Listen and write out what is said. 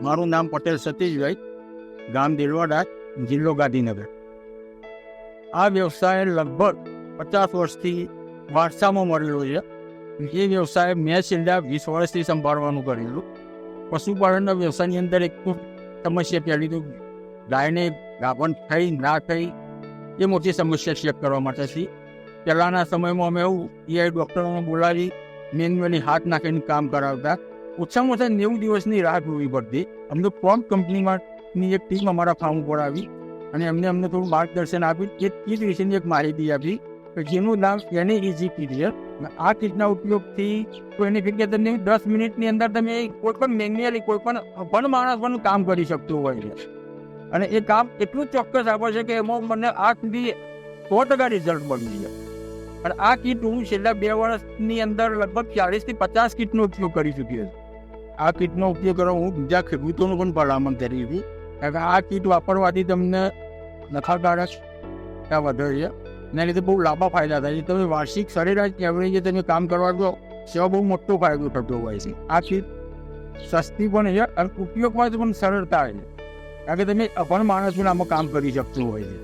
મારું નામ પટેલ સતીશભાઈ, ગામ દિલવાડા, જિલ્લો ગાંધીનગર. આ વ્યવસાય લગભગ 50 વર્ષથી વારસામાં મળેલો છે. એ વ્યવસાય મેં છેલ્લા 20 વર્ષથી સંભાળવાનું કરેલું. પશુપાલનના વ્યવસાયની અંદર એક તો સમસ્યા પહેલી તો ગાયને ગાભણ થઈ ના થઈ એ મોટી સમસ્યા ચેક કરવા માટેથી પહેલાંના સમયમાં અમે એવું એ ડૉક્ટરોને બોલાવી મેન્યુઅલી હાથ નાખીને કામ કરાવતા. ઓછામાં ઓછા 90 દિવસની રાહ જોવી પડતી. અમને પ્રોમ્પ્ટ કંપનીમાંની એક ટીમ અમારા ફાર્મ ઉપર આવી અને અમને થોડું માર્ગદર્શન આપ્યું. એ કીટ વિશેની એક માહિતી આપી કે જેનું નામ એની ઇઝી કીટ છે. આ કીટના ઉપયોગથી કોઈની જગ્યાએ તમને 10 મિનિટની અંદર તમે કોઈ પણ મેન્યુઅલી કોઈ પણ માણસ પણ કામ કરી શકતું હોય છે. અને એ કામ એટલું ચોક્કસ આપે છે કે એમાં મને આ સુધી 100% રિઝલ્ટ મળી છે. અને આ કીટ હું છેલ્લા 2 વર્ષની અંદર લગભગ 40 થી 50 કીટનો ઉપયોગ કરી ચૂક્યો છું. આ કીટનો ઉપયોગ કરવા હું બીજા ખેડૂતોનું પણ ભલામણ કરી હતી, કારણ કે આ કીટ વાપરવાથી તમને નફાકારક વધે છે. એના લીધે બહુ લાંબા ફાયદા થાય છે. તમે વાર્ષિક સરેરાશ એવરેજે તમે કામ કરવા દો સેવા બહુ મોટો ફાયદો થતો હોય છે. આ કીટ સસ્તી પણ છે અને ઉપયોગમાં પણ સરળતા છે, કારણ કે તમે અભણ માણસ પણ આમાં કામ કરી શકતું હોય છે.